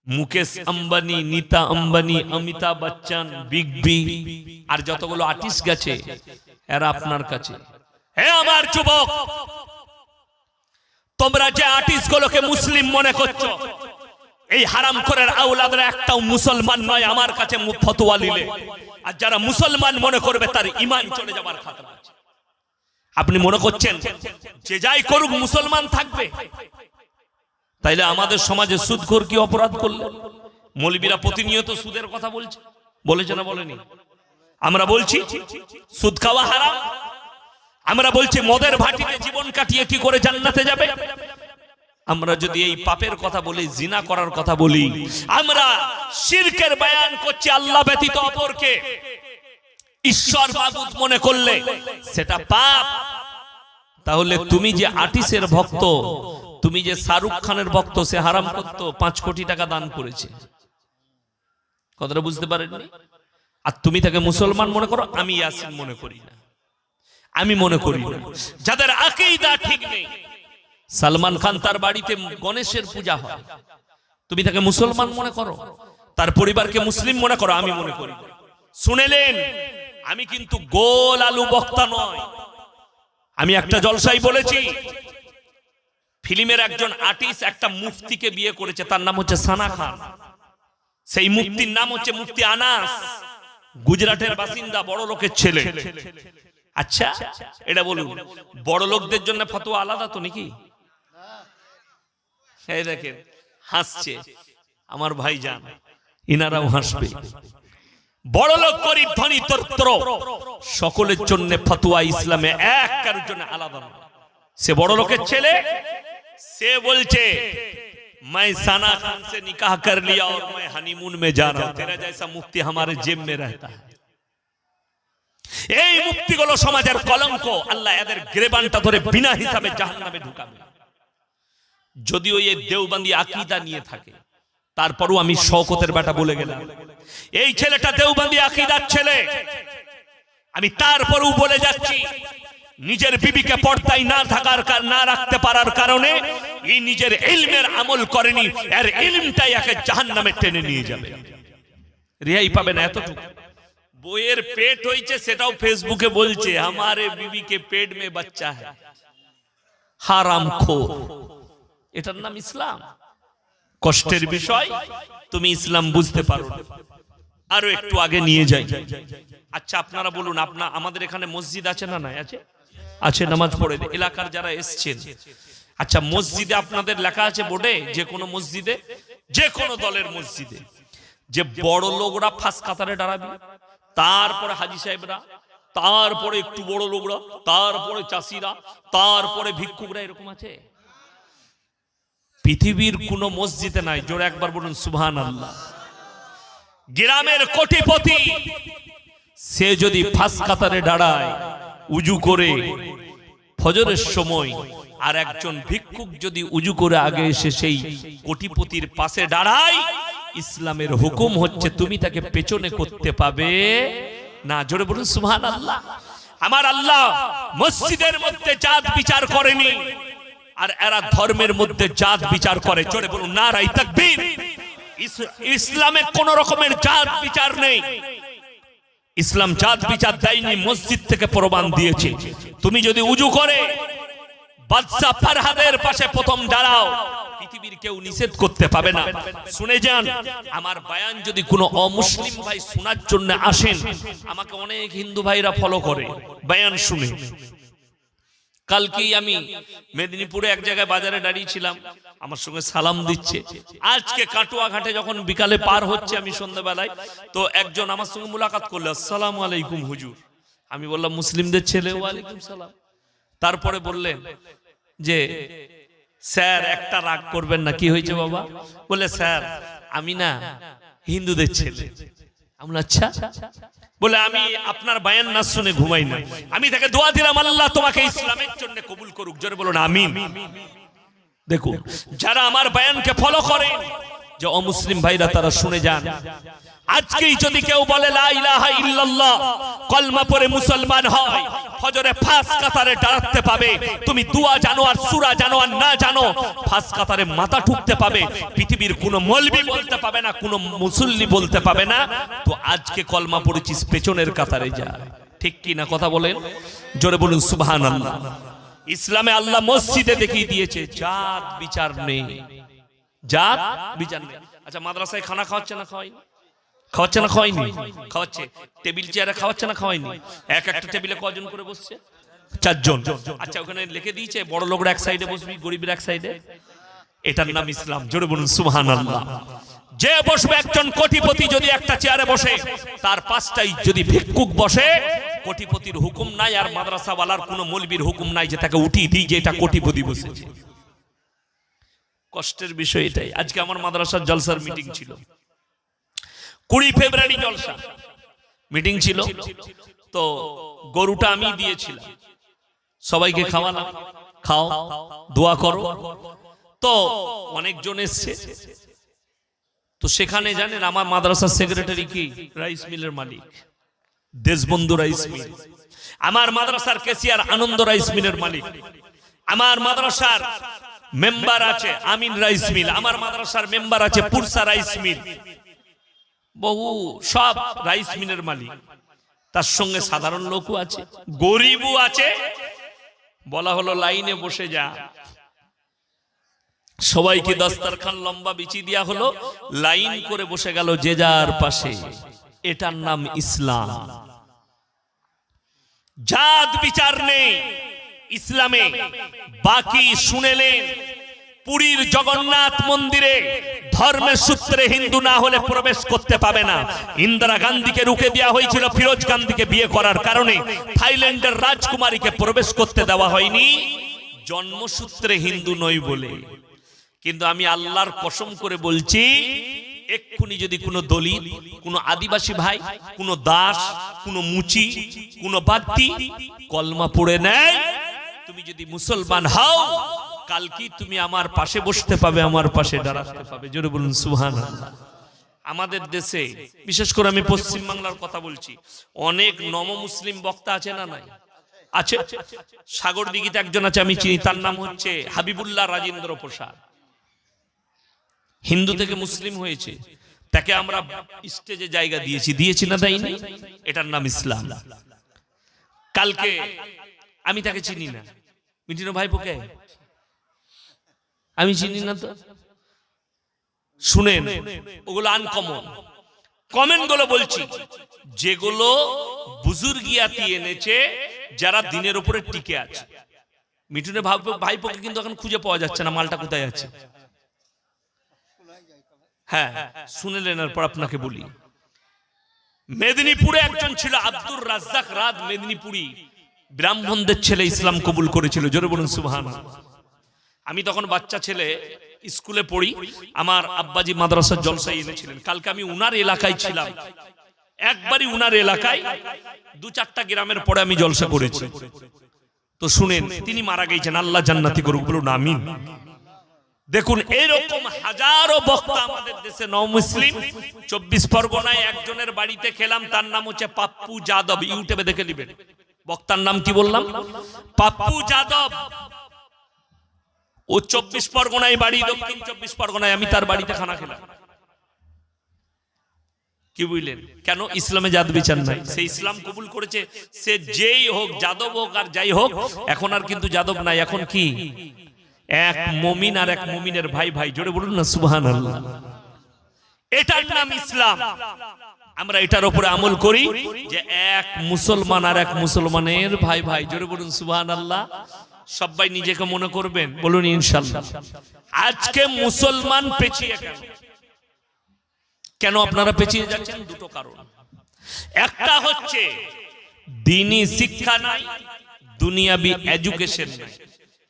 Mukesh Ambani, Nita Ambani, Amitabh Bachchan, big B আর যতগুলো artist গেছে এরা আপনার কাছে। হে আমার যুবক, তোমরা যে আর্টিস্ট গুলোকে মুসলিম মনে করছো, এই হারামখোরের আওলাদরা একটাও মুসলমান নয় আমার কাছে ফতোয়া নিলে। আর যারা মুসলমান মনে করবে তার ঈমান চলে যাবার খাতরা আছে। আপনি মনে করছেন যে যাই করুক মুসলমান থাকবে? তাইলে আমাদের সমাজে সুদখোর কি অপরাধ করলো? মৌলবীরা প্রতিনিয়ত সুদের কথা বলেছে না বলেনি? আমরা বলছি সুদ খাওয়া হারাম, আমরা বলছি মদের ভাটিতে জীবন কাটিয়ে কি করে জান্নাতে যাবে। আমরা যদি এই পাপের কথা বলি, জিনা করার কথা বলি, আমরা শিরকের বয়ান করছি, আল্লাহ ব্যতীত অপরকে ঈশ্বর মাবুদ মনে করলে সেটা পাপ। তাহলে তুমি যে আর্টিস্টের ভক্ত, তুমি যে শাহরুখ খানের ভক্ত, সে হারাম করত 5 কোটি টাকা দান করেছে, কথাটা বুঝতে পারেননি? আর তুমি তাকে মুসলমান মনে করো। আমি ইয়াসিন মনে করি না, আমি মনে করি না। যাদের আকীদা ঠিক নেই, সালমান খান তার বাড়িতে গণেশের পূজা হয়, তুমি তাকে মুসলমান মনে করো, তার পরিবারকে মুসলিম মনে করো, আমি মনে করি। শুনেলেন, আমি কিন্তু গোল আলু বক্তা নয়। আমি একটা জলসাই বলেছি, ফিল্মের একজন আর্টিস্ট একটা মুফতিকে বিয়ে করেছে, তার নাম হচ্ছে সানা খান। সেই মুফতির নাম হচ্ছে মুফতি আনাস, গুজরাটের বাসিন্দা, বড় লোকের ছেলে। আচ্ছা এটা বলুন, বড় লোকদের জন্য ফতোয়া আলাদা তো নাকি? এই দেখেন হাসছে আমার ভাইজান, ইনারাও হাসবে। বড় লোক, গরিব, ধনী, দরিদ্র সকলের জন্য ফতোয়া ইসলামে এক, কারোর জন্য আলাদা নয়। সে বড় লোকের ছেলে, সে বলছে मैं साना खान से निकाह कर लिया और मैं हनीमून में जा रहा हूं, तेरा जैसा मुफ्ती हमारे जेब में रहता है। এই মুক্তিগুলো সমাজের কলঙ্ক, আল্লাহ এদের গ্রেবানটা ধরে বিনা হিসাবে জাহান্নামে ঢুকাবে। যদিও এই দেওবন্দি আকীদা নিয়ে থাকে, তারপরও আমি শওকতের বেটা বলে গেলাম, এই ছেলেটা দেওবন্দি আকীদার ছেলে। আমি তারপরও বলে যাচ্ছি, নিজের বিবিকে পর্দায় না রাখতে পারার কারণে এই নিজের ইলমের আমল করেনি, এর ইলমটাই একে জাহান্নামে টেনে নিয়ে যাবে, রেহাই পাবে না। এতটুকু বইয়ের পেট হয়েছে, সেটাও ফেসবুকে বলছে हमारे बीवी के पेट में बच्चा है, হারামখোর। এটার নাম ইসলাম? কষ্টের বিষয়, তুমি ইসলাম বুঝতে পারো না। আরো একটু আগে নিয়ে যাই। আচ্ছা আপনারা বলুন, আমাদের এখানে মসজিদ আছে না? নাই আছে? আছে, নামাজ পড়ে এলাকার যারা এসছেন। আচ্ছা মসজিদে আপনাদের লেখা আছে বোর্ডে, যে কোনো মসজিদে, যে কোনো দলের মসজিদে, যে বড় লোকরা ফার্স্ট কাতারে দাঁড়াবে, তারপরে হাজী সাহেবরা, তারপরে একটু বড় লোকরা, তারপরে চাষিরা, তারপরে ভিক্ষুকরা, এরকম আছে? পৃথিবীর কোন মসজিদে নাই। জোরে একবার বলুন সুবহানাল্লাহ। গ্রামের কোটিপতি সে যদি ফার্স্ট কাতারে দাঁড়ায় উজু করে ফজরের সময়, আর একজন ভিক্ষুক যদি উজু করে আগে এসে সেই কোটিপতির পাশে দাঁড়ায়, ইসলামের হুকুম হচ্ছে তুমি তাকে পেছনে করতে পাবে না। জোরে বলুন সুবহানাল্লাহ। আমার আল্লাহ মসজিদের মধ্যে জাত বিচার করেনি, আর এরা ধর্মের মধ্যে জাত বিচার করে। জোরে বলুন নারায়ে তাকবীর। ইসলামে কোন রকমের জাত বিচার নেই। ইসলাম জাত বিচার দেয়নি, মসজিদ থেকে প্রমাণ দিয়েছে। তুমি যদি উজু করে বাদশা ফরহাদের পাশে প্রথম দাঁড়াও, পৃথিবীর কেউ নিষেধ করতে পাবে না। শুনে যান, আমার বয়ান যদি কোনো অমুসলিম ভাই শোনার জন্য আসেন, আমাকে অনেক হিন্দু ভাইরা ফলো করে বয়ান শুনে। কালকেই আমি মেদিনীপুরে এক জায়গায় বাজারে দাঁড়িয়েছিলাম, আমার সঙ্গে সালাম দিচ্ছে। আজকে কাটুয়া ঘাটে যখন বিকালে পার হচ্ছে, আমি সন্ধ্যাবেলায়, তো একজন আমার সঙ্গে মুলাকাত করলো, আসসালামু আলাইকুম হুজুর। আমি বললাম মুসলিমদের ছেলে, ওয়ালাইকুম সালাম। তারপরে বললেন যে স্যার একটা রাগ করবেন না। কি হয়েছে বাবা? বলে স্যার আমি না হিন্দুদের ছেলে। আমি আচ্ছা। বলে আমি আপনার বয়ান না শুনে ঘুমাই না। আমি তাকে দোয়া দিলাম, আল্লাহ তোমাকে ইসলামের জন্য কবুল করুক। জোরে বলুন আমিন। দেখুন, যারা আমার বয়ানকে ফলো করেন যে অমুসলিম ভাইরা তারা শুনে যান, আজকেই যদি কেউ বলে লা ইলাহা ইল্লাল্লাহ, কলমা পড়ে মুসলমান হয়, ফজরে ফাঁস কাতারে দাঁড়াতে পাবে, তুমি দুয়া জানো আর সূরা জানো আর না জানো, ফাঁস কাতারে মাথা ঠুকতে পাবে, পৃথিবীর কোনো মৌলবি বলতে পাবে না, কোনো মুসল্লি বলতে পাবে না তো আজকে কলমা পড়েছিস পেছনের কাতারে যা। ঠিক কি না কথা বলেন? জোরে বলুন সুবহানাল্লাহ। ইসলামে আল্লাহ মসজিদে দেখিয়ে দিয়েছে জাত বিচার নেই, জাত বিচার নেই। আচ্ছা, মাদ্রাসায় খানা খাওয়াচ্ছে না খাওয়াই? খাওয়াচ্ছে না খাওয়াইনি? খাওয়াচ্ছে। টেবিল চেয়ারে খাওয়াচ্ছে না খাওয়াইনি? এক একটা টেবিলে কজন করে বসছে? 4 জন। আচ্ছা, ওখানে লিখে দিয়েছে বড় লোকরা এক সাইডে বসবি, গরিবের এক সাইডে। এটার নাম ইসলাম। জোরে বলুন সুবহানাল্লাহ। যে বসবে একজন কোটিপতি যদি একটা চেয়ারে বসে, তার পাঁচটাই যদি ভিক্ষুক বসে, কোটিপতির হুকুম নাই আর মাদ্রাসাওয়ালার কোনো মৌলবীর হুকুম নাই যে তাকে উঠিয়ে দিই যে এটা কোটিপতি বসেছে। কষ্টের বিষয় এটাই। আজকে আমার মাদ্রাসার জলসার মিটিং ছিল, 20 ফেব্রুয়ারি জলসা মিটিং ছিল। তো গরুটা আমি দিয়েছিলাম, সবাইকে খাওয়ালাম, খাও দোয়া করো। তো অনেকজন এসছে। তো সেখানে জানেন আমার মাদ্রাসার সেক্রেটারি কি? রাইস মিলের মালিক দেশবন্ধু রাইস মিল। আমার মাদ্রাসার কেসিয়ার আনন্দ রাইস মিলের মালিক। আমার মাদ্রাসার মেম্বার আছে আমিন রাইস মিল। আমার মাদ্রাসার মেম্বার আছে পুরসা রাইস মিল। বহু সব রাইস মিলের মালিক। তার সঙ্গে সাধারণ লোকও আছে, গরিবও আছে। বলা হলো লাইনে বসে যা। সবাইকে দস্তরখান লম্বা বিছিয়ে দেওয়া হলো, লাইন করে বসে গেল যে যার পাশে। এটার নাম ইসলাম। জাত বিচার নেই ইসলামে। বাকি শুনেলেন, পুরীর জগন্নাথ মন্দিরে ধর্মের সূত্রে হিন্দু না হলে প্রবেশ করতে পাবে না। ইন্দিরা গান্ধীকে রুখে দেওয়া হয়েছিল ফিরোজ গান্ধীকে বিয়ে করার কারণে। থাইল্যান্ডের রাজকুমারীকে প্রবেশ করতে দেওয়া হয়নি জন্মসূত্রে হিন্দু নই বলে। কিন্তু আমি আল্লাহর কসম করে বলছি, এক্ষুনি যদি কোনো দলিত, কোনো আদিবাসী ভাই, কোনো দাস, কোনো মুচি, কোনো বাদ্দি কলমা পড়ে নেয়, তুমি যদি মুসলমান হও, কালকে তুমি আমার পাশে বসতে পাবে, আমার পাশে দাঁড়াতে পাবে। জোরে বলুন সুবহানাল্লাহ। আমাদের দেশে বিশেষ করে আমি পশ্চিম বাংলার কথা বলছি, অনেক নম মুসলিম বক্তা আছে না নাই? আছে। সাগরদিঘিতে একজন আছে, আমি চিনি, তার নাম হচ্ছে হাবিবুল্লাহ রাজেন্দ্র প্রসাদ। হিন্দু থেকে মুসলিম হয়েছে, তাকে আমরা স্টেজে জায়গা দিয়েছি না দেয়নি? এটার নাম ইসলাম। কালকে আমি তাকে চিনি না, মিটিনো ভাইপোকে আমি চিনি না। তো শুনেন, ওগুলো আনকমন কমেন্ট গুলো বলছি, যেগুলো বুজুর্গিয়াতি এনেছে, যারা দিনের উপরে টিকে আছে। মিঠুনে ভাইপোকে কিন্তু এখন খুঁজে পাওয়া যাচ্ছে না, মালটা কোথায় আছে। হ্যাঁ, শুনেলেন। এরপর আপনাকে বলি, মেদিনীপুরে একজন ছিল আব্দুর রাজ্জাক রাত মেদিনীপুরি, ব্রাহ্মণদের ছেলে, ইসলাম কবুল করেছিল। জোরে বলুন সুবহানাল্লাহ। আমি তখন বাচ্চা ছেলে, স্কুলে পড়ি। আমার আব্বাজি মাদ্রাসার জলসায় এনেছিলেন। কালকে আমি উনার এলাকায় ছিলাম, একবারই উনার এলাকায় 2-4টা গ্রামের পরে আমি জলসা করেছি। তো শুনেন, তিনি মারা গেছেন, আল্লাহ জান্নাতি করুক, বলুন আমিন। দেখুন, এরকম হাজারো বক্তা আমাদের দেশে নও মুসলিম। 24 পরগনায় একজনের বাড়িতে খেলাম, তার নাম হচ্ছে পাপ্পু যাদব। ইউটিউবে দেখে নেবেন, বক্তার নাম কি বললাম? পাপ্পু যাদব। ও 24 পরগনায় বাড়ি, দক্ষিণ 24 পরগনায়। আমি তার বাড়িতে খানা খেলাম। কি বুঝলেন? কেন? ইসলামে জাত বিচার নাই। সে ইসলাম কবুল করেছে, সে যেই হোক, যাদব হোক আর যাই হোক। এখন আর কিন্তু যাদব নাই, এখন কি? এক মুমিন আর এক মুমিনের ভাই ভাই। জোরে বলুন না সুবহানাল্লাহ। এটার নাম ইসলাম। আমরা এটার উপরে আমল করি যে এক মুসলমান আর এক মুসলমানের ভাই ভাই। জোরে বলুন সুবহানাল্লাহ। সবাই নিজেকে মনে করবেন, বলুন ইনশাআল্লাহ। আজকে মুসলমান পেছিয়ে কেন? কেন আপনারা পেছিয়ে যাচ্ছেন? দুটো কারণ। একটা হচ্ছে দ্বীনি শিক্ষা নাই, দুনিয়াবি এডুকেশন নাই।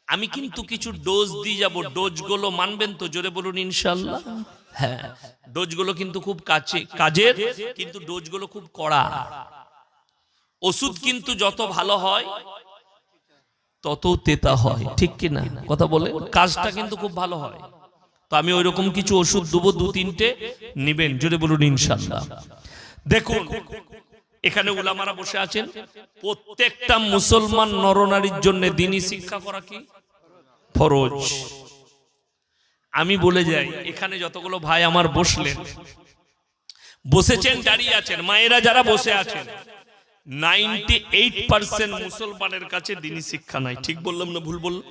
আমি কিন্তু কিছু ডোজ দিয়ে যাব, ডোজগুলো মানবেন তো? জোরে বলুন ইনশাআল্লাহ। হ্যাঁ, ডোজগুলো কিন্তু খুব কাজের, কিন্তু ডোজগুলো খুব কড়া। ওষুধ কিন্তু যত ভালো হয় তত তেতা হয়, ঠিক কি না কথা বলে? কাজটা কিন্তু খুব ভালো হয়, তো আমি ওইরকম কিছু ওষুধ দেবো, 2-3টে নিবেন, জোরে বলুন ইনশাআল্লাহ। দেখুন এখানে উলামারা বসে আছেন, প্রত্যেকটা মুসলমান নরনারীর জন্য দ্বীনি শিক্ষা করা কি ফরজ। আমি বলে যাই, এখানে যতগুলো ভাই আমার বসেছেন, দাঁড়িয়ে আছেন, মায়েরা যারা বসে আছেন, 98% মুসলমানের কাছে দ্বীনি শিক্ষা নাই। ঠিক বললাম না ভুল বললাম?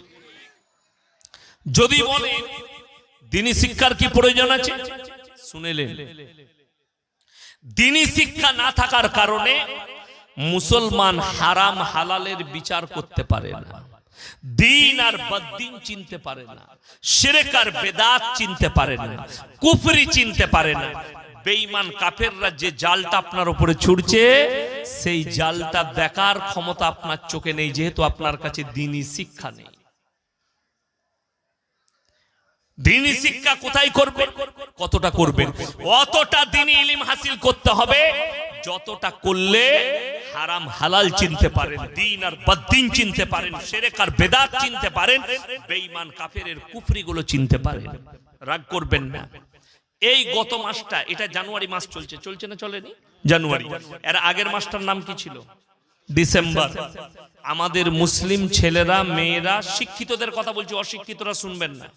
যদি বলে দ্বীনি শিক্ষার কি প্রয়োজন আছে, শুনেলেন, দ্বীনি শিক্ষা না থাকার কারণে মুসলমান হারাম হালালের বিচার করতে পারে না, দিন আর বদ্দিন চিনতে পারে না, শিরক আর বেদাত চিনতে পারে না, কুফরি চিনতে পারে না। বেঈমান কাফেররা যে জালটা আপনার উপরে ছুড়ছে, সেই জালটা দেখার ক্ষমতা আপনার চোখে নেই, যেহেতু আপনার কাছে দ্বীনি শিক্ষা নেই। দ্বীনি শিক্ষা কোথায় করবেন, কতটা করবেন? অতটা দ্বীনি ইলম হাসিল করতে হবে যতটা করলে হারাম হালাল চিনতে পারেন, দিন আর বদ্দিন চিনতে পারেন, শিরক আর বেদাত চিনতে পারেন, বেঈমান কাফেরের কুফরি গুলো চিনতে পারেন। রাগ করবেন না। এই গত মাসটা, এটা জানুয়ারি মাস চলছে না চলেনি? জানুয়ারি। এর আগের মাসটার নাম কি ছিল? ডিসেম্বর। আমাদের মুসলিম ছেলেরা মেয়েরা, শিক্ষিতদের কথা বলছি, অশিক্ষিতরা শুনবেন না,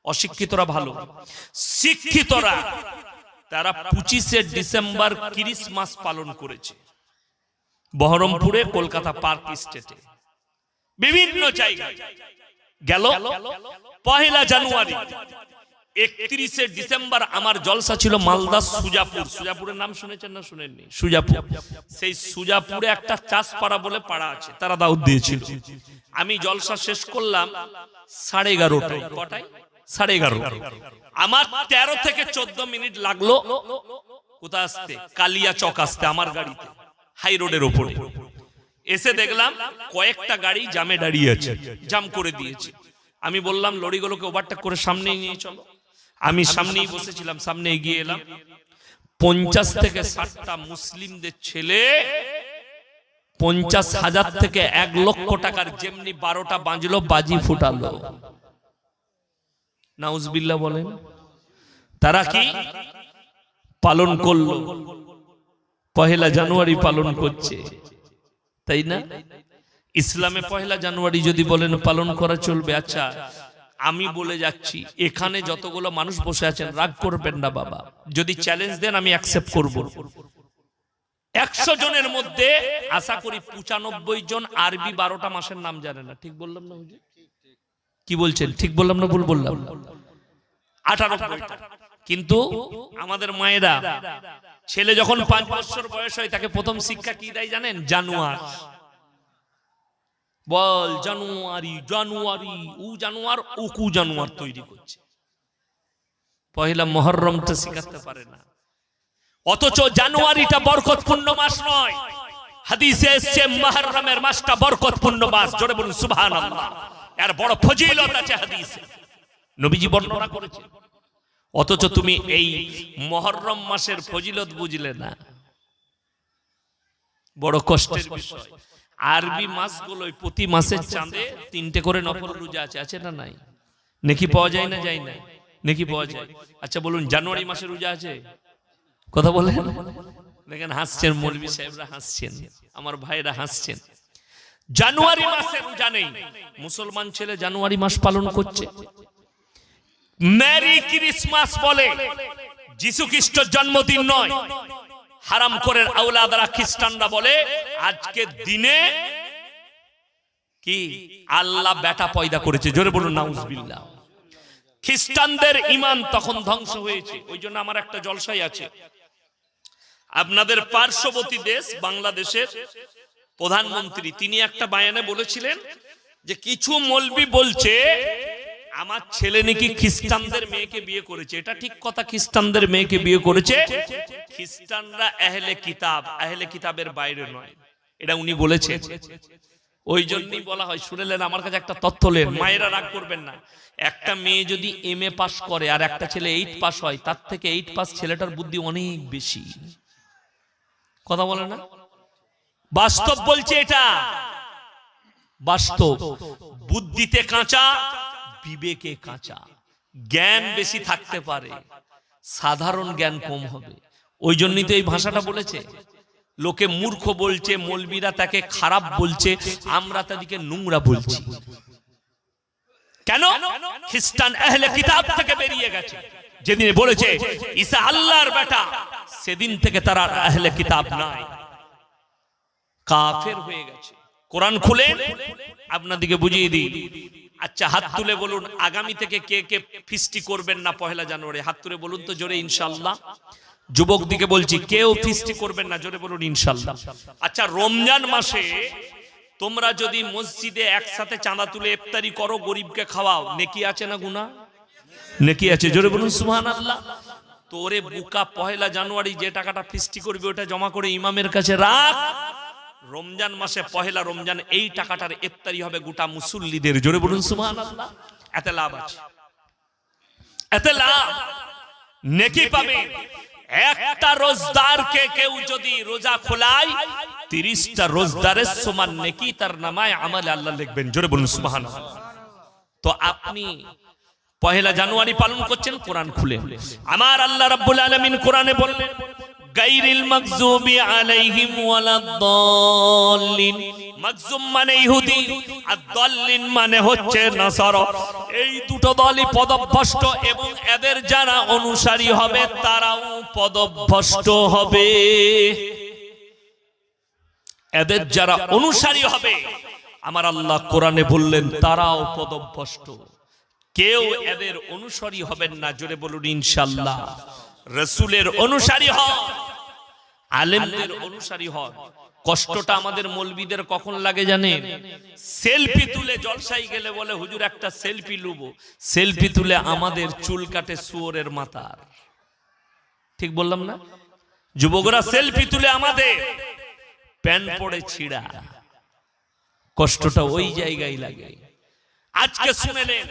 অশিক্ষিতরা ভালো, শিক্ষিতরা তারা 25শে ডিসেম্বর ক্রিসমাস পালন করেছে বহরমপুরে, কলকাতা পার্ক স্টেটে, বিভিন্ন জায়গায় গেল। 1 জানুয়ারি 31শে ডিসেম্বর আমার জলসা ছিল মালদা সুজাপুর। সুজাপুরের নাম শুনেছেন না শুনেননি? সুজাপুর। সেই সুজাপুরে একটা চাষপাড়া বলে পাড়া আছে, তারা দাওয়াত দিয়েছিল। আমি জলসা শেষ করলাম 11:30টায়। কটায়? 11:30। আমার 13 থেকে 14 মিনিট লাগলো কোথা আসতে, কালিয়া চক আসতে, আমার গাড়িতে, হাই রোডের ওপরে। এসে দেখলাম কয়েকটা গাড়ি জামে দাঁড়িয়ে আছে, জাম করে দিয়েছে। আমি বললাম লরিগুলোকে ওভারটেক করে সামনে নিয়ে চলো। আমি সামনেই বসেছিলাম, সামনে এগিয়ে এলাম। 50 থেকে 60টা মুসলিমদের ছেলে 50,000 থেকে 1 লক্ষ টাকার যেমনি 12টা বাজলো, বাজি ফুটালো। নাউজুবিল্লাহ বলেন। তারা কি পালন করলো? 1 জানুয়ারি পালন করছে, তাই না? ইসলামে 1 জানুয়ারি যদি বলেন পালন করা চলবে। আচ্ছা, আমি বলে যাচ্ছি, এখানে যতগুলো মানুষ বসে আছেন, রাগ করবেন না বাবা, যদি চ্যালেঞ্জ দেন আমি অ্যাকসেপ্ট করব। 100 জনের মধ্যে আশা করি 95 জন আরবি 12টা মাসের নাম জানে না। ঠিক বললাম না হুজুর? কি বলছেন, ঠিক বললাম না ভুল বললাম? 98টা। কিন্তু আমাদের মায়েরা, ছেলে যখন 5 বছর বয়স হয়, তাকে প্রথম শিক্ষা কি দেয় জানেন? জানুয়ার। বল জানুয়ারি, জানুয়ারি, উ জানুয়ার, উকু জানুয়ার তৈরি করছে। 1 মুহররমটা শিখাতে পারে না। অথচ জানুয়ারিটা বরকতপূর্ণ মাস নয়, হাদিসে এসেছে মুহররমের মাসটা বরকতপূর্ণ মাস। জোরে বলুন সুবহানাল্লাহ। এর বড় ফজিলত আছে হাদিসে, নবীজি বর্ণনা করেছেন। অথচ তুমি এই মুহররম মাসের ফজিলত বুঝলে না, বড় কষ্টের বিষয়। আরবি মাসগুলোয় প্রতি মাসের চাঁদে 3টে করে নফল রোজা আছে, আছে না নাই? নেকি পাওয়া যায় না যায় না? নেকি পাওয়া যায়। আচ্ছা বলুন, জানুয়ারি মাসে রোজা আছে? কথা বলেন। দেখেন হাসছেন, মৌলভী সাহেবরা হাসছেন, আমার ভাইরা হাসছেন। জানুয়ারি মাসে রোজা নেই। মুসলমান ছেলে জানুয়ারি মাস পালন করছে, মেরি ক্রিসমাস বলে। যিশু খ্রিস্টের জন্মদিন নয়। হারাম করে আওলাদরা খ্রিস্টানরা বলে আজকের দিনে কি আল্লাহ বেটা পয়দা করেছে। জোরে বলুন নাউজুবিল্লাহ। খ্রিস্টানদের ঈমান তখন ধ্বংস হয়েছে। ওই জন্য আমার একটা জলসাই আছে, আপনাদের পার্শ্ববর্তী দেশ বাংলাদেশের প্রধানমন্ত্রী, তিনি একটা বায়ানে বলেছিলেন যে কিছু মৌলবি বলছে আমার ছেলে নাকি খ্রিস্টানদের মেয়েকে বিয়ে করেছে। এটা ঠিক কথা, খ্রিস্টানদের মেয়েকে বিয়ে করেছে। খ্রিস্টানরা আহলে কিতাব, আহলে কিতাবের বাইরে নয়, এটা উনি বলেছেন। ওই জন্যই বলা হয়, শুনেলেন আমার কাছে একটা তথ্য লেন, মায়েরা রাগ করবেন না। একটা মেয়ে যদি MA পাস করে আর একটা ছেলে 8 পাস হয়, তার থেকে 8 পাস ছেলেটার বুদ্ধি অনেক বেশি। কথা বলে না? বাস্তব বলছে, এটা বাস্তব। বুদ্ধিতে কাঁচা, বিবেকে কাঁচা, জ্ঞান বেশি থাকতে পারে, সাধারণ জ্ঞান কম হবে। ওই জন্যই তো এই ভাষাটা বলেছে। লোকে মূর্খ বলছে, মৌলবীরা তাকে খারাপ বলছে, আমরা তাদেরকে নোংরা বলছি। কেন? খ্রিস্টান আহলে কিতাব থেকে বেরিয়ে গেছে। যেদিন বলেছে ঈসা আল্লাহর বেটা, সেদিন থেকে তারা আহলে কিতাব নাই, কাফের হয়ে গেছে। কোরআন খুলে আপনাদেরকে বুঝিয়ে দিই। আচ্ছা, হাত তুলে বলুন আগামী থেকে কে কে ফিস্টি করবেন না পহেলা জানুয়ারি? হাত তুলে বলুন তো জোরে ইনশাআল্লাহ। যুবক দিকে বলছি, কেউ ফিস্টি করবেন না, জোরে বলুন ইনশাআল্লাহ। আচ্ছা, রমজান মাসে তোমরা যদি মসজিদে একসাথে চাঁদা তুলে ইফতারি করো, গরিবকে খাওয়াও, নেকি আছে না গুনাহ? নেকি আছে, জোরে বলুন সুবহানাল্লাহ। তোরে বুকা পহেলা জানুয়ারি যে টাকাটা ফিস্টি করবে ওটা জমা করে ইমামের কাছে রাখ। রমজান মাসে পহেলা রমজান এই টাকাটার ইফতারি হবে গোটা মুসল্লিদের, জোরে বলুন সুবহানাল্লাহ। এতে লাভ আছে, এতে লাভ, নেকি পাবে। একটা রোজদারকে কেউ যদি রোজা খোলায় 30টা রোজদারের সমান নেকি তার নামায় আমলে আল্লাহ লিখবেন, জোরে বলুন সুবহানাল্লাহ। তো আপনি পহেলা জানুয়ারি পালন করছেন, কোরআন খুলে আমার আল্লাহ রাব্বুল আলামিন কোরআনে বললেন গায়রিল মাগযুবি আলাইহিম ওয়ালাদ-দাল্লিন। মাগযুম মানে ইহুদি, আর দাল্লিন মানে হচ্ছে নাসারা। এই দুটো দলই পদভ্রষ্ট এবং এদের যারা অনুসারী হবে তারাও পদভ্রষ্ট হবে। এদের যারা অনুসারী হবে আমার আল্লাহ কোরআনে বললেন তারাও পদভ্রষ্ট। কেউ এদের অনুসারী হবেন না, জোরে বলুন ইনশাআল্লাহ। রাসূলের অনুসারী হন, আলেমদের অনুসারী হন। কষ্টটা আমাদের মৌলবীদের কখন লাগে জানেন? সেলফি তুলে জলসাই গেলে বলে হুজুর একটা সেলফি লুবো, সেলফি তুলে আমাদের চুল কাটে শুয়োরের মাথার। ঠিক বললাম না? যুবকরা সেলফি তুলে আমাদের প্যান্ট পড়ে ছিঁড়া। কষ্টটা ওই জায়গায় লাগে। আজকে শুনেলেন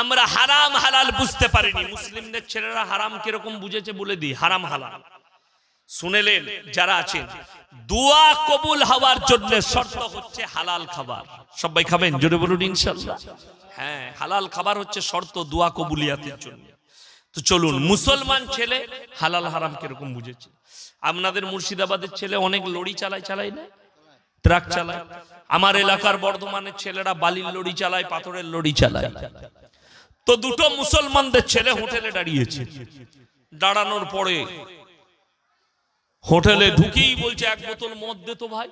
আমরা হারাম হালাল বুঝতে পারিনি। মুসলিমদের ছেলেরা হারাম কিরকম বুঝেছে বলে দিই, হারাম হালাল শুনেলেন। যারা আছেন দোয়া কবুল হওয়ার জন্য শর্ত হচ্ছে হালাল খাবার। সবাই খাবেন, জোরে বলুন ইনশাআল্লাহ। হ্যাঁ, হালাল খাবার হচ্ছে শর্ত দোয়া কবুলিয়াতের জন্য। তো চলুন, মুসলমান ছেলে হালাল হারাম কিরকম বুঝেছে। আপনাদের মুর্শিদাবাদের ছেলে অনেক লরি চালায় না, ট্রাক চালায়। আমার এলাকার বর্ধমানের ছেলেরা বালির লরি চালায়, পাথরের লরি চালায়। তো দুটো মুসলমানদের ছেলে হোটেলে দাঁড়িয়েছে। দাঁড়ানোর পরে হোটেলে ঢুকেই বলছে এক বোতল মদ দে তো ভাই।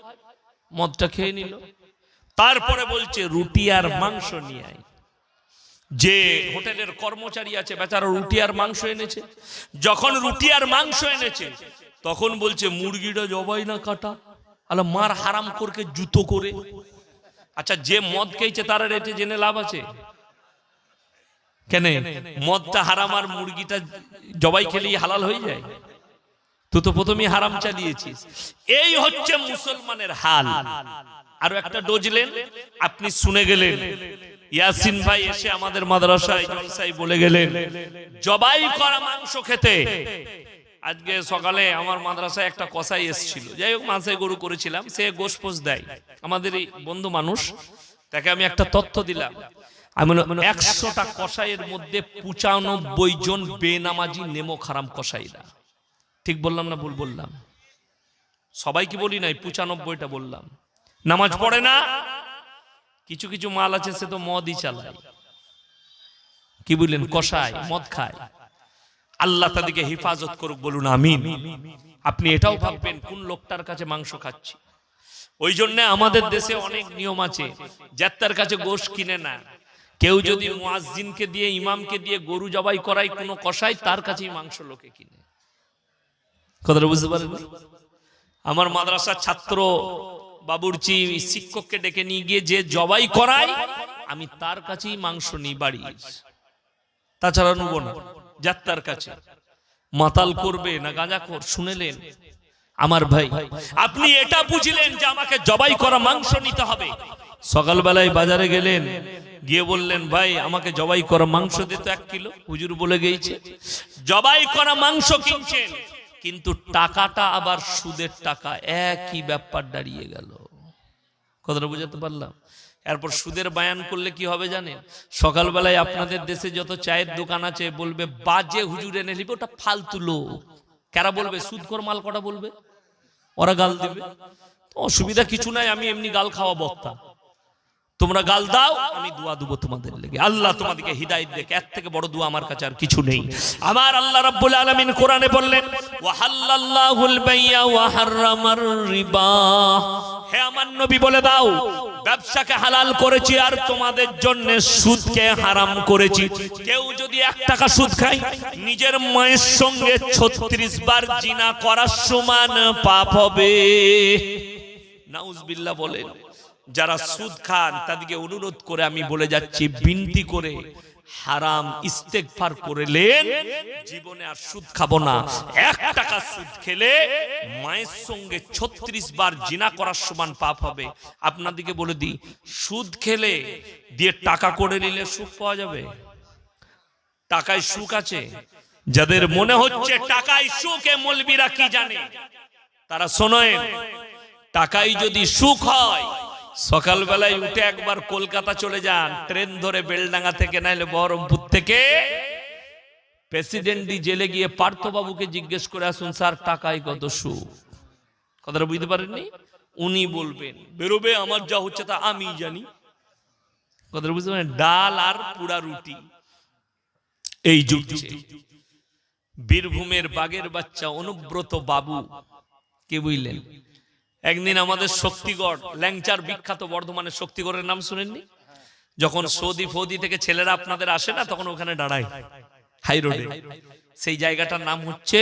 মদটা খেয়ে নিল। তারপরে বলছে রুটি আর মাংস নিয়ে আয়। যে হোটেলের কর্মচারী আছে বেচারা রুটি আর মাংস এনেছে। যখন রুটি আর মাংস এনেছে তখন বলছে মুরগিটা জবাই না কাটা। আলা মার হারাম করকে জুতো করে। আচ্ছা, যে মদ খেয়েছে তার রেটে জেনে লাভ আছে কেন? মদটা হারাম আর মুরগিটা জবাই খেলেই হালাল হয়ে যায়? তুই তো প্রথমেই হারাম চালিয়েছিস। এই হচ্ছে মুসলমানের হাল। আরো একটা ডোজলেন, আপনি শুনে গেলেন। ইয়াসিন ভাই এসে আমাদের মাদ্রাসায় জলসায় বলে গেলেন জবাই করা মাংস খেতে। আজকে সকালে আমার মাদ্রাসায় একটা কসাই এসেছিল। যাই হোক, মাংসে গরু করেছিলাম, সে গোশপোষ দেয়, আমাদেরই বন্ধু মানুষ। তাকে আমি একটা তথ্য দিলাম। আমি 100টা কসাইয়ের মধ্যে 95 জন বেনামাজি নেমক হারাম কসাইরা। ঠিক বললাম না ভুল বললাম? সবাই কি বলি নাই, 95টা বললাম। নামাজ পড়ে না। কিছু কিছু মাল আছে সে তো মদই চালায়। কি বললেন? কসাই মদ খায়। আল্লাহ তাদেরকে হেফাজত করুক, বলুন আমিন। আপনি এটাও ভাববেন কোন লোকটার কাছে মাংস খাচ্ছি। ওই জন্য আমাদের দেশে অনেক নিয়ম আছে, যার তার কাছে গোশ কিনে না। কেউ যদি মুয়াজ্জিনকে দিয়ে ইমামকে দিয়ে গরু জবাই করায় কোনো কসাই, তার কাছেই মাংস লোকে কিনে। কথাটা বুঝতে পারেন? আমার মাদ্রাসার ছাত্র বাবুর্চি শিক্ষককে ডেকে নিয়ে গিয়ে যে জবাই করায় আমি তার কাছেই মাংস নিই বাড়ি, তাছাড়া নেব না। যাত্রার কাছে মাতাল করবে না গাঁজাখোর। শুনেলেন আমার ভাই, আপনি এটা বুঝলেন যে আমাকে জবাই করা মাংস নিতে হবে। সকালবেলায় বাজারে গেলেন, গিয়ে বললেন ভাই আমাকে জবাই করা মাংস দে তো 1 কিলো। হুজুর বলে গেছে জবাই করা মাংস কিনছেন, কিন্তু টাকাটা আবার সুদের টাকা। একই ব্যাপার দাঁড়িয়ে গেল। কথাটা বুঝাতে পারলাম? এরপর সুদের বায়ান করলে কি হবে জানেন? সকালবেলায় আপনাদের দেশে যত চায়ের দোকান আছে বলবে বাজে হুজুর এনে নিবে, ওটা ফালতু লোক। কারা বলবে? সুদখোর মাল কটা বলবে, ওরা গাল দিবে। অসুবিধা কিছু নাই, আমি এমনি গাল খাওয়া বক্তা, তোমরা গাল দাও, আমি দোয়া দেবো তোমাদের লেগে। আল্লাহ তোমাদেরকে হিদায়াত দেখ, এর থেকে বড় দোয়া আমার কাছে আর কিছু নেই। আমার আল্লাহ রাব্বুল আলামিন কোরআনে বললেন ওয়া হাল্লাল্লাহুল বাইয়া ওয়া হাররামার রিবা। হে আমার নবী বলে দাও, ব্যবসাকে হালাল করেছি আর তোমাদের জন্য সুদকে হারাম করেছি। কেউ যদি 1 টাকা সুদ খায়, নিজের মায়ের সঙ্গে 36 বার জিনা করার সমান পাপ হবে। নাউজুবিল্লাহ বলেন। যারা সুদ খান তাদেরকে অনুরোধ করে আমি বলে যাচ্ছি, বিনতি করে হারাম ইস্তেগফার করলেন, জীবনে আর সুদ খাবো না। 1 টাকা সুদ খেলে মায়ের সঙ্গে 36 বার জিনা করার সমান পাপ হবে। আপনাদেরকে বলে দিই, সুদ খেলে দিয়ে টাকা করে নিলে সুখ পাওয়া যাবে? টাকায় সুখ আছে? যাদের মনে হচ্ছে টাকায় সুখে, মৌলবীরা কি জানে? তারা শোনেন, টাকায় যদি সুখ হয়, সকালবেলায় উঠে একবার কলকাতা চলে যান, ট্রেন ধরে বেলডাঙ্গা থেকে নাইলে বহরমপুর থেকে প্রেসিডেন্টি জেলে গিয়ে পার্থবাবুকে জিজ্ঞেস করে আসুন, স্যার টাকায় কত সুখ? কথাটা বুঝতে পারেননি? উনি বলবেন, বেরোবে আমার যা হচ্ছে তা আমি জানি। কথাটা বুঝতে পারেন? ডাল আর পুরা রুটি এই জুটছে। বীরভূমের বাগের বাচ্চা অনুব্রত বাবু, কে বুঝলেন? একদিন আমাদের শক্তিগড়, ল্যাংচার বিখ্যাত বর্ধমানের শক্তিগড়ের নাম শুনেননি? যখন সৌদি ফৌদি থেকে ছেলেরা আপনাদের আসে না, তখন ওখানে দাঁড়ায় হাই রোডে, সেই জায়গাটার নাম হচ্ছে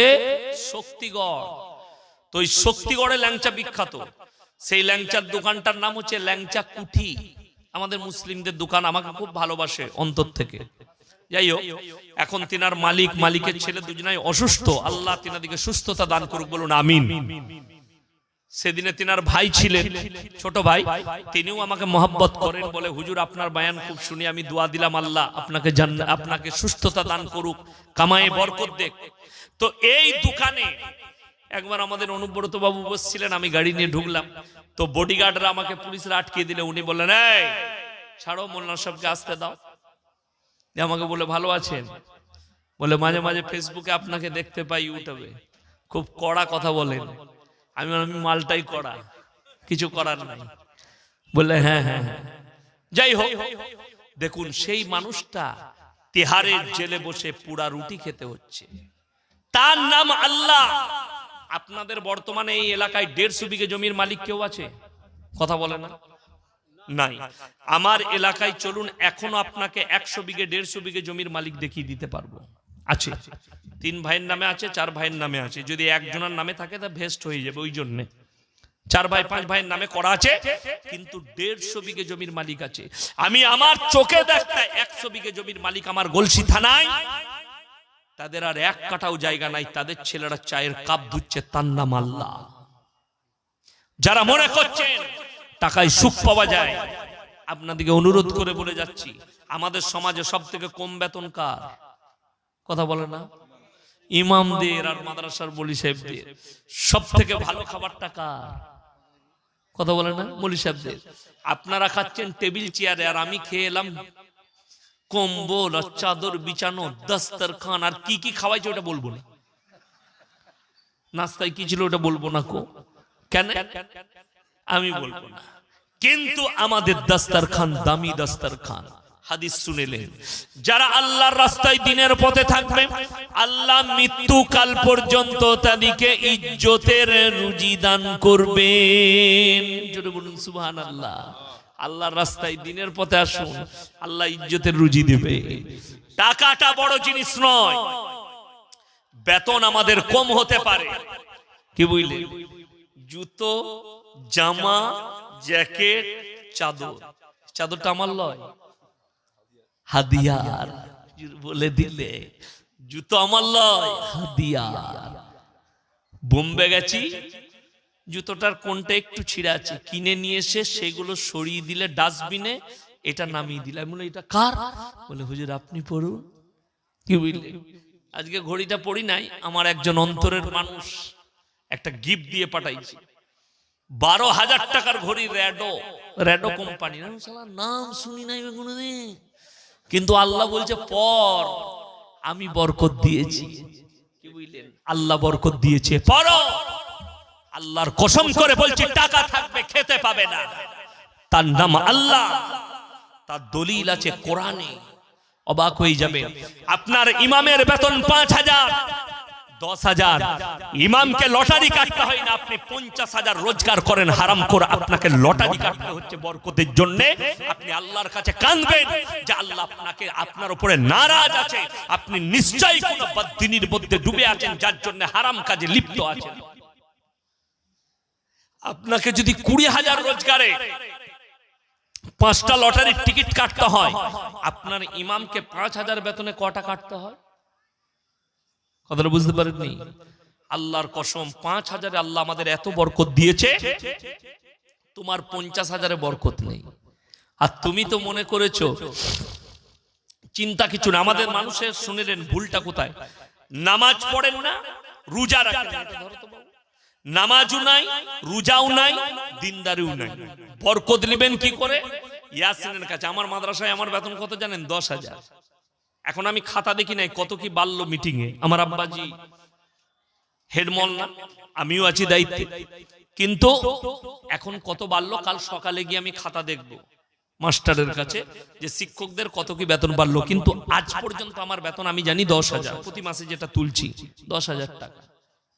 শক্তিগড়। তো ওই শক্তিগড়ে ল্যাংচা বিখ্যাত, সেই ল্যাংচার দোকানটার নাম হচ্ছে ল্যাংচা কুঠি। আমাদের মুসলিমদের দোকান, আমাকে খুব ভালোবাসে অন্তর থেকে। যাই হোক, এখন তিনার মালিকের ছেলে দুজনাই অসুস্থ, আল্লাহ তিনাদিকে সুস্থতা দান করুক, বলুন আমিন। সেদিনে তিনার ভাই ছিলেন, ছোট ভাই, তিনিও আমাকে মহব্বত করেন, বলে হুজুর আপনার বয়ান খুব শুনি, আমি দোয়া দিলাম আল্লাহ আপনাকে সুস্থতা দান করুক, কামায়ে বরকত দেখ। তো এই দোকানে একবার আমাদের অনুব্রত বাবু বসছিলেন, আমি গাড়ি নিয়ে ঢুকলাম, তো বডিগার্ডরা আমাকে পুলিশরা আটকে দিলে। উনি বললেন, এই ছাড়ো, মোল্লা সাহেবকে আসতে দাও। আমাকে বলে, ভালো আছেন? বলে, মাঝে মাঝে ফেসবুকে আপনাকে দেখতে পাই, ইউটিউবে খুব কড়া কথা বলেন। আমি মালটাই করা, কিছু করার নাই। বললে হ্যাঁ হ্যাঁ হ্যাঁ। যাই হোক, দেখুন সেই মানুষটা তিহারের জেলে বসে পুরা রুটি খেতে হচ্ছে, তার নাম আল্লাহ। আপনাদের বর্তমানে এই এলাকায় 150 বিঘে জমির মালিক কেউ আছে? কথা বলে না? নাই। আমার এলাকায় চলুন, এখনো আপনাকে 100 বিঘে 150 বিঘে জমির মালিক দেখিয়ে দিতে পারবো। আছে, 3 ভাইয়ের নামে আছে, 4 ভাইয়ের নামে আছে। যদি একজনের নামে থাকে তা ভেস্ট হয়ে যাবে, ওই জন্য 4 ভাই 5 ভাইয়ের নামে করা আছে, কিন্তু 150 বিঘে জমির মালিক আছে। আমি আমার চোখে দেখতে 100 বিঘে জমির মালিক আমার গলসি থানায়, তাদের আর 1 কাঠাও জায়গা নাই, তাদের ছেলেরা চায়ের কাপ ধুচ্ছে, তার নাম আল্লাহ। যারা মনে করছেন টাকায় সুখ পাওয়া যায়, আপনাদেরকে অনুরোধ করে বলে যাচ্ছি, আমাদের সমাজে সব থেকে কম বেতন কার? কথা বলে না? ইমামদের আর মাদ্রাসার মৌলী সাহেবদের। সব থেকে ভালো খাবারটা কার? কথা বলে না? মৌলী সাহেবদের। আপনারা খাচ্ছেন টেবিল চেয়ারে, আর আমি খেয়ে এলাম কম্বল আর চাদর বিছানো, দস্তরখান, আর কি কি খাওয়াইছে ওটা বলবো না। নাস্তায় কি ছিল ওটা বলবো না। কেন আমি বলবো না, কিন্তু আমাদের দস্তরখান দামি দস্তরখান। হাদিস শুনেলেন, যারা আল্লাহর রাস্তায় দিনের পথে থাকবে, আল্লাহ মৃত্যুকাল পর্যন্ত তাদেরকে ইজ্জতের রুজি দান করবেন। জোরে বলুন সুবহানাল্লাহ। আল্লাহর রাস্তায় দিনের পথে আসুন, আল্লাহ ইজ্জতের রুজি দিবে। টাকাটা বড় জিনিস নয়, বেতন আমাদের কম হতে পারে, কি বুঝলেন? জুতো, জামা, জ্যাকেট, চাদর, চাদরটা আমার লয়, হাদিয়ার। বলে দিলে জুতো আমার লয়, হাদিয়ার। বোম্বে গেছি, জুতোটার কোনটা একটু ছিঁড়া আছে, কিনে নিয়ে এসে সেগুলো সরিয়ে দিলে ডাস্টবিনে, এটা নামিয়ে দিলাম। বলে এটা কার? বলে হুজুর আপনি পড়ুন। কি বুঝলে? আজকে ঘড়িটা পড়ি নাই, আমার একজন অন্তরের মানুষ একটা গিফট দিয়ে পাঠাইছে, 12,000 টাকার ঘড়ি রেডো, রেডো কোম্পানি, নাম শুনি নাই কোনোদিন, কিন্তু আল্লাহ বলছে পর, আমি বরকত দিয়েছি। কি বুঝলেন? আল্লাহ বরকত দিয়েছে, পড়ো। আল্লাহর কসম করে বলছি, টাকা থাকবে খেতে পাবে না। তার নাম আল্লাহ, তার দলিল আছে কোরআনে। অবাক হয়ে যাবে। আপনার ইমামের বেতন 5,000, 10,000, ইমামকে লটারি কাটতে হয় না। আপনি 50,000 রোজগার করেন হারাম করে, আপনাকে লটারি কাটতে হচ্ছে বরকতের জন্য। আপনি আল্লাহর কাছে কাঁদবেন যে আল্লাহ আপনাকে, আপনার উপরে নারাজ আছে। আপনি নিশ্চয়ই কোন বদদিনীর মধ্যে ডুবে আছেন, যার জন্য হারাম কাজে লিপ্ত আছেন। আপনাকে যদি 20,000 রোজগারে 5টা লটারির টিকিট কাটতে হয়, আপনার ইমামকে 5,000 বেতনে কটা কাটতে হয়? কথাটা বুঝতে পারেননি? আল্লাহর কসম, 5,000-এ আল্লাহ আমাদের এত বরকত দিয়েছে, তোমার 50,000-এ বরকত নেই। আর তুমি তো মনে করেছো, চিন্তা কিছু না। আমাদের মানুষের শুনলেন ভুলটা কোথায়? নামাজ পড়েন না, রোজা রাখেন, নামাজও নাই, রোজাও নাই, দিনদারিও নাই, বরকত নেবেন কি করে? ইয়াসিনের কাছে। আমার মাদ্রাসায় আমার বেতন কত জানেন? 10,000। এখন আমি খাতা দেখি নাই কত কি বাড়লো মিটিং এ। আমার আব্বাজি হেডমল না, আমিও আছি দায়িত্বে, কিন্তু এখন কত বাড়লো কাল সকালে গিয়ে আমি খাতা দেখব মাস্টারের কাছে যে শিক্ষকদের কত কি বেতন বাড়লো। কিন্তু আজ পর্যন্ত আমার বেতন আমি জানি 10,000, প্রতি মাসে যেটা তুলছি 10,000 টাকা।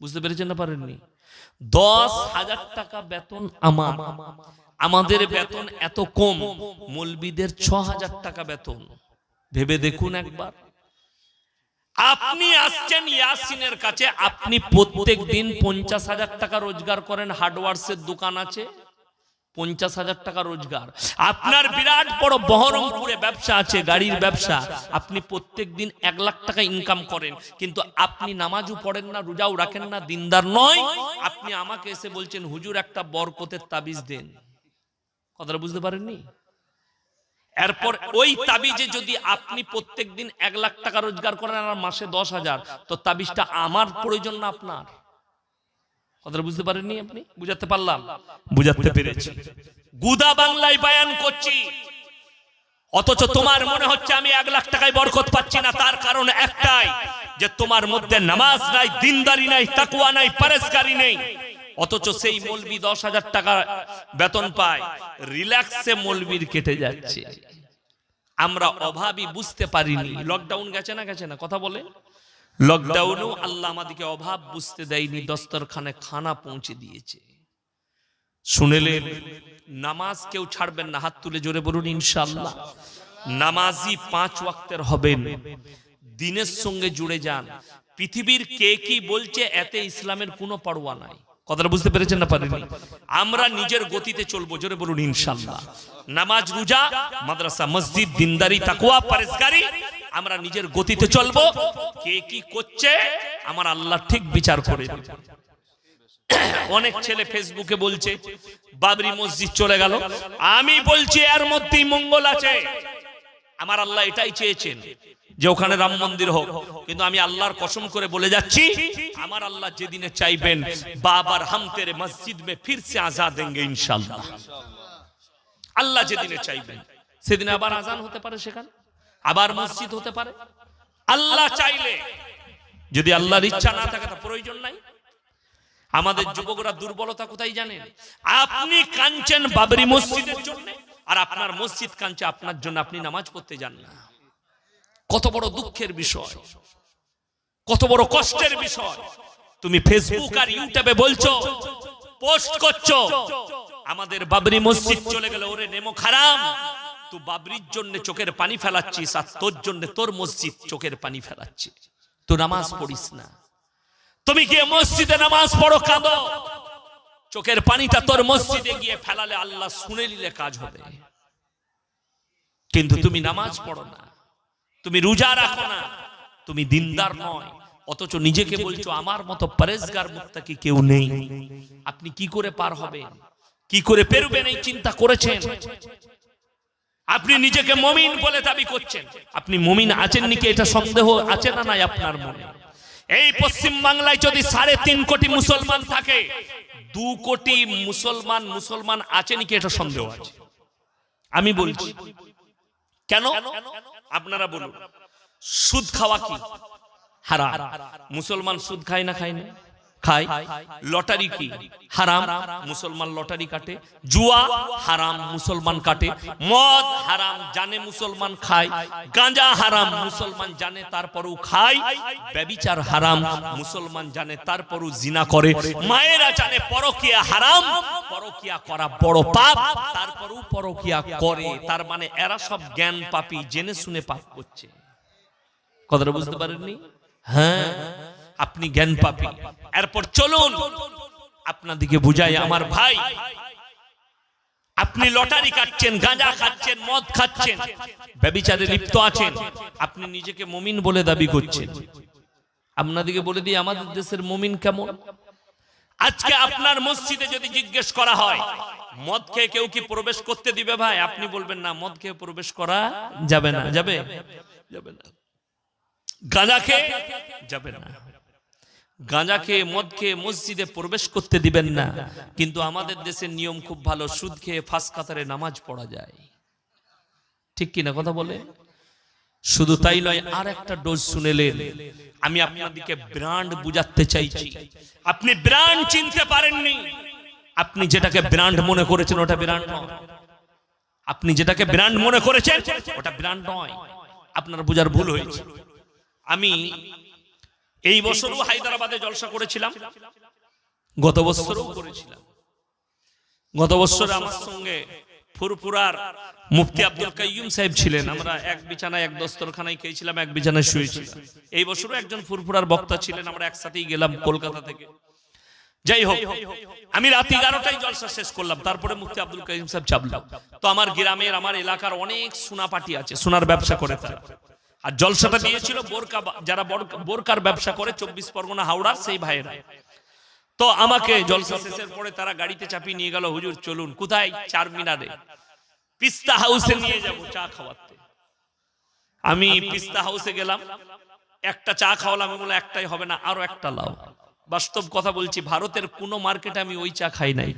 বুঝতে পেরেছেন না পারেননি? 10,000 টাকা বেতন আমার। আমাদের বেতন এত কম, মৌলবীদের 6,000 টাকা বেতন। ভেবে দেখুন একবার। আপনি আসছেন ইয়াসিনের কাছে, আপনি প্রত্যেক দিন 50,000 টাকা রোজগার করেন, হার্ডওয়ার্সের দোকান আছে, 50,000 টাকা রোজগার। আপনার বিরাট বড় বহরমপুরে ব্যবসা আছে, গাড়ির ব্যবসা, আপনি প্রত্যেক দিন 1 লাখ টাকা ইনকাম করেন, কিন্তু আপনি নামাজও পড়েন না, রোজাও রাখেন না, দিনদার নয়। আপনি আমাকে এসে বলছেন হুজুর একটা বরকতের তাবিজ দেন। কথাটা বুঝতে পারেননি? এরপর ওই তাবিজে যদি আপনি প্রত্যেক দিন 1 লাখ টাকা রোজগার করেন আর মাসে 10,000, তো তাবিজটা আমার প্রয়োজন না আপনার? কথাটা বুঝতে পারেননি? আপনি বুঝাতে পারলাম? বুঝাতে পেরেছি। গুদা বাংলায় বয়ান করছি, অথচ তোমার মনে হচ্ছে আমি 1 লাখ টাকায় বরকত পাচ্ছি না। তার কারণ একটাই, যে তোমার মধ্যে নামাজ নাই, দিনদারি নাই, তাকওয়া নাই, পরহেজগারি নেই। অথচ সেই মৌলবি 10,000 টাকা বেতন পায়, রিল্যাক্সে মৌলবির কেটে যাচ্ছে। আমরা অভাবী বুঝতে পারিনি। লকডাউন গেছে না, গেছে না? কথা বলে। লকডাউনেও আল্লাহ আমাদেরকে অভাব বুঝতে দেয়নি, দস্তরখানে খানা পৌঁছে দিয়েছে। শুনেলেন? নামাজ কেউ ছাড়বেন না, হাত তুলে জোরে বলুন ইনশাআল্লাহ। নামাজি 5 ওয়াক্তের হবেন, দিনের সঙ্গে জুড়ে যান। পৃথিবীর কে কি বলছে এতে ইসলামের কোনো পরোয়া নাই। কথাটা বুঝতে পেরেছেন না পারেননি? আমরা নিজের গতিতে চলবো, জোরে বলুন ইনশাআল্লাহ। নামাজ, রোজা, মাদ্রাসা, মসজিদ, দিনদারি, তাকওয়া, পরহেজগারি, আমরা নিজের গতিতে চলবো। কে কি করছে আমার আল্লাহ ঠিক বিচার করে দেবে। অনেক ছেলে ফেসবুকে বলছে বাবরি মসজিদ চলে গেল। আমি বলছি এর মধ্যেই মঙ্গল আছে। আমার আল্লাহ এটাই চেয়েছেন যে ওখানে রাম মন্দির হোক, কিন্তু আমি আল্লাহর কসম করে বলে যাচ্ছি, আমার আল্লাহ যেদিনে চাইবেন বাবার হাম তেরে মসজিদ মে ফির সে আজাদ দেंगे ইনশাআল্লাহ। আল্লাহ যেদিনে চাইবেন সেদিন আবার আজান হতে পারে, সেখানে আবার মসজিদ হতে পারে। আল্লাহ চাইলে, যদি আল্লাহর ইচ্ছা না থাকে তা প্রয়োজন নাই। আমাদের যুবকরা দুর্বলতা কোথায় জানেন? আপনি কাঁদছেন বাবরি মসজিদের জন্য, আর আপনার মসজিদ কাঁদছে আপনার জন্য, আপনি নামাজ পড়তে যান না। কত বড় দুঃখের বিষয়, কত বড় কষ্টের বিষয়। তুমি ফেসবুক আর ইউটিউবে বলছো, পোস্ট করছো আমাদের বাবরি মসজিদ চলে গেল, ওরে নেমক হারাম। তুই বাবরির জন্য চোখের পানি ফেলাচ্ছিস, আর তোর জন্য তোর মসজিদ চোখের পানি ফেলাচ্ছে। তুই নামাজ পড়িস না, তুমি গিয়ে মসজিদে নামাজ পড়ো, কাঁদো। চোখের পানিটা তোর মসজিদে গিয়ে ফেলালে আল্লাহ শুনে নিলে কাজ হবে। কিন্তু তুমি নামাজ পড়ো না, তুমি রোজা রাখো না, তুমি দিনদার নয়, অথচ নিজেকে বলছো আমার মতো পরহেজগার মুত্তাকি কেউ নেই। আপনি কি করে পার হবেন, কি করে পেরবেন এই চিন্তা করেছেন? আপনি নিজেকে মুমিন বলে দাবি করছেন, আপনি মুমিন আছেন নাকি এটা সন্দেহ আছে না নাই আপনার মনে? এই পশ্চিম বাংলায় যদি 3.5 কোটি মুসলমান থাকে, 2 কোটি মুসলমান আছে নাকি এটা সন্দেহ আছে? আমি বলছি কেন? আপনারা বলুন, সুদ খাওয়া কি হারাম? মুসলমান সুদ খায় না খায় না? খায়। লটারি কি হারাম? মুসলমান লটারি কাটে। জুয়া হারাম, মুসলমান কাটে। মদ হারাম, জানে মুসলমান খায়। গাঁজা হারাম, মুসলমান জানে তারপরও খায়। ব্যভিচার হারাম, মুসলমান জানে তারপরও জিনা করে। মায়েরা জানে পরকিয়া হারাম, পরকিয়া করা বড় পাপ, তারপরও পরকিয়া করে। তার মানে এরা সব জ্ঞান পাপী, জেনে শুনে পাপ করছে। কথাটা বুঝতে পারেননি? হ্যাঁ, আপনি জ্ঞান পাপী। এরপর চলুন আপনাদিকে বুঝাই আমার ভাই, আপনি লটারি কাটছেন, গাঁজা খাচ্ছেন, মদ খাচ্ছেন, ব্যভিচারে লিপ্ত আছেন, আপনি নিজেকে মুমিন বলে দাবি করছেন। আপনাদিকে বলে দিই আমাদের দেশের মুমিন কেমন। আজকে আপনার মসজিদে যদি জিজ্ঞেস করা হয় মদ খেয়ে কেউ কি প্রবেশ করতে দিবে ভাই, আপনি বলবেন না, মদ খেয়ে প্রবেশ করা যাবে না। যাবে? যাবে না। গাঁজা খেয়ে যাবে না। গাঁজা খেয়ে মদ খেয়ে মসজিদে প্রবেশ করতে দিবেন না। কিন্তু আমাদের দেশের নিয়ম খুব ভালো, সুদ খেয়ে ফাঁস কাতারে নামাজ পড়া যায়। ঠিক কিনা কথা বলে? শুধু তাই নয়, আর একটা ডোজ শুনেলেন। আমি আপনাদেরকে ব্র্যান্ড বুঝাতে চাইছি। আপনি ব্র্যান্ড চিনতে পারেননি। আপনি যেটাকে ব্র্যান্ড মনে করেছেন ওটা ব্র্যান্ড নয়। আপনি যেটাকে ব্র্যান্ড মনে করেছেন ওটা ব্র্যান্ড নয়। আপনার বুঝার ভুল হয়েছে। আমি এই বছরও হায়দ্রাবাদে জলসা করেছিলাম, গত বছরও করেছিলাম। গত বছর আমার সঙ্গে ফুরফুরার মুফতি আব্দুল কাইয়ুম সাহেব ছিলেন। আমরা এক বিছানায় এক দস্তরখানায় খেয়েছিলাম, এক বিছানায় শুয়েছিলাম। এই বছরও একজন ফুরফুরার বক্তা ছিলেন, আমরা একসাথেই গেলাম কলকাতা থেকে। যাই হোক, আমি রাত 11টায় জলসা শেষ করলাম, তারপরে মুফতি আব্দুল কাইয়ুম সাহেব চাপলাম। তো আমার গ্রামের, আমার এলাকার অনেক সোনা পাটি আছে, সোনার ব্যবসা করে তারা। আর জলসাটা দিয়েছিল বোরকা, যারা বোরকার ব্যবসা করে 24 পরগনা হাওড়ার সেই ভাইয়েরা। তো আমাকে জলসা শেষের পরে তারা গাড়িতে চাপিয়ে নিয়ে গেল, হুজুর চলুন। কোথায়? চারমিনারে পিস্তা হাউসে নিয়ে যাব চা খাওয়াতে। আমি পিস্তা হাউসে গেলাম, একটা চা খাওয়ালাম। আমি বললাম একটাই হবে না, আরো একটা লাও। বাস্তব কথা বলছি, ভারতের কোন মার্কেটে আমি ওই চা খাই নাই।